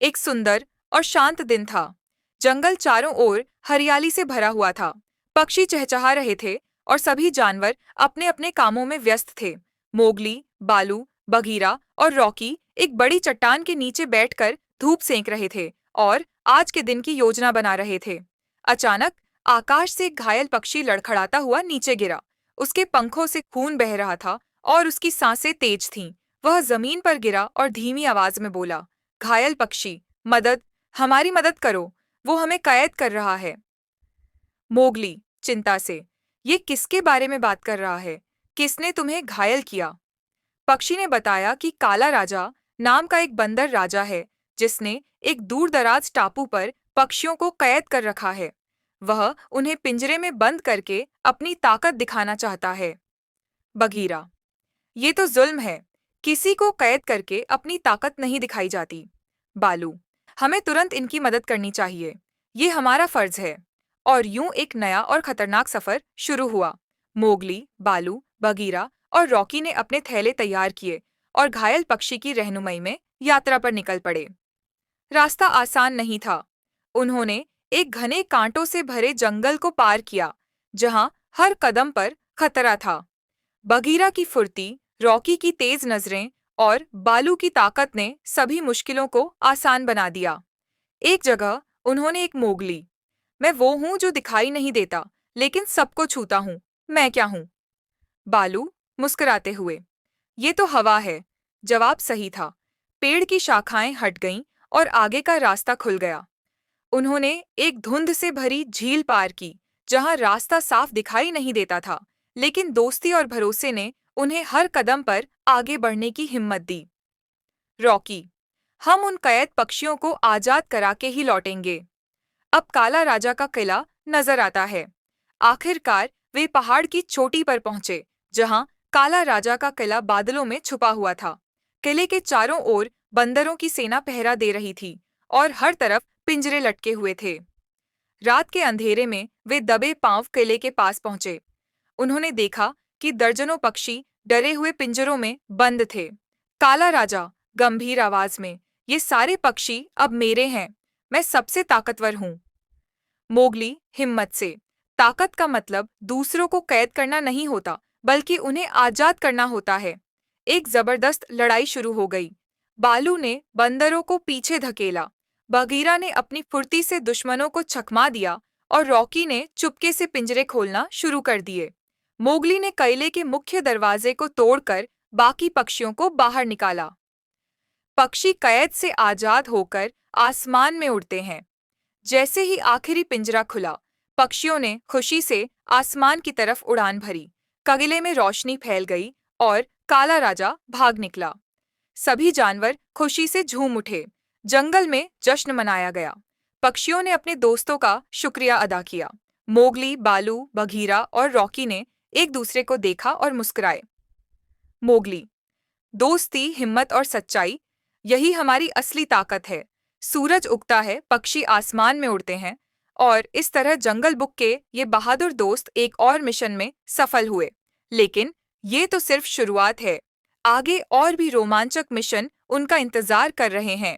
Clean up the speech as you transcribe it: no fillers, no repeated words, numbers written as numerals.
एक सुंदर और शांत दिन था। जंगल चारों ओर हरियाली से भरा हुआ था। पक्षी चहचहा रहे थे और सभी जानवर अपने अपने कामों में व्यस्त थे। मोगली, बालू, बगीरा और रॉकी एक बड़ी चट्टान के नीचे बैठकर धूप सेंक रहे थे और आज के दिन की योजना बना रहे थे। अचानक आकाश से एक घायल पक्षी लड़खड़ाता हुआ नीचे गिरा। उसके पंखों से खून बह रहा था और उसकी सांसें तेज थीं। वह जमीन पर गिरा और धीमी आवाज में बोला, घायल पक्षी, मदद, हमारी मदद करो, वो हमें कैद कर रहा है। मोगली, चिंता से, ये किसके बारे में बात कर रहा है? किसने तुम्हें घायल किया? पक्षी ने बताया कि काला राजा नाम का एक बंदर राजा है, जिसने एक दूरदराज टापू पर पक्षियों को कैद कर रखा है। वह उन्हें पिंजरे में बंद करके अपनी ताकत दिखाना चाहता है। बगीरा, ये तो जुल्म है। किसी को कैद करके अपनी ताकत नहीं दिखाई जाती। बालू, हमें तुरंत इनकी मदद करनी चाहिए। ये हमारा फर्ज है। और यूं एक नया और खतरनाक सफर शुरू हुआ। मोगली, बालू, बगीरा और रॉकी ने अपने थैले तैयार किए और घायल पक्षी की रहनुमाई में यात्रा पर निकल पड़े। रास्ता आसान नहीं था। उन्होंने एक घने कांटों से भरे जंगल को पार किया, जहां हर कदम पर खतरा था। बगीरा की फुर्ती, रॉकी की तेज नजरें और बालू की ताकत ने सभी मुश्किलों को आसान बना दिया। एक जगह उन्होंने एक मोगली, मैं वो हूं जो दिखाई नहीं देता, लेकिन सबको छूता हूं, मैं क्या हूं? बालू, मुस्कुराते हुए, ये तो हवा है। जवाब सही था। पेड़ की शाखाएं हट गईं और आगे का रास्ता खुल गया। उन्होंने एक धुंध से भरी झील पार की, जहां रास्ता साफ दिखाई नहीं देता था, लेकिन दोस्ती और भरोसे ने उन्हें हर कदम पर आगे बढ़ने की हिम्मत दी। रॉकी, हम उन कैद पक्षियों को आजाद करा के ही लौटेंगे। अब काला राजा का किला नजर आता है। आखिरकार वे पहाड़ की चोटी पर पहुंचे, जहां काला राजा का किला बादलों में छुपा हुआ था। किले के चारों ओर बंदरों की सेना पहरा दे रही थी और हर तरफ पिंजरे लटके हुए थे। रात के अंधेरे में वे दबे पांव किले के पास पहुंचे। उन्होंने देखा कि दर्जनों पक्षी डरे हुए पिंजरों में बंद थे। काला राजा, गंभीर आवाज में, ये सारे पक्षी अब मेरे हैं। मैं सबसे ताकतवर हूं। मोगली, हिम्मत से, ताकत का मतलब दूसरों को कैद करना नहीं होता, बल्कि उन्हें आजाद करना होता है। एक जबरदस्त लड़ाई शुरू हो गई। बालू ने बंदरों को पीछे धकेला, बगीरा ने अपनी फुर्ती से दुश्मनों को चकमा दिया और रॉकी ने चुपके से पिंजरे खोलना शुरू कर दिए। मोगली ने किले के मुख्य दरवाजे को तोड़कर बाकी पक्षियों को बाहर निकाला। पक्षी कैद से आजाद होकर आसमान में उड़ते हैं। जैसे ही आखिरी पिंजरा खुला, पक्षियों ने खुशी से आसमान की तरफ उड़ान भरी। किले में रोशनी फैल गई और काला राजा भाग निकला। सभी जानवर खुशी से झूम उठे। जंगल में जश्न मनाया गया। पक्षियों ने अपने दोस्तों का शुक्रिया अदा किया। मोगली, बालू, बघीरा और रॉकी ने एक दूसरे को देखा और मुस्कुराए। मोगली, दोस्ती, हिम्मत और सच्चाई, यही हमारी असली ताकत है। सूरज उगता है, पक्षी आसमान में उड़ते हैं और इस तरह जंगल बुक के ये बहादुर दोस्त एक और मिशन में सफल हुए। लेकिन ये तो सिर्फ शुरुआत है। आगे और भी रोमांचक मिशन उनका इंतजार कर रहे हैं।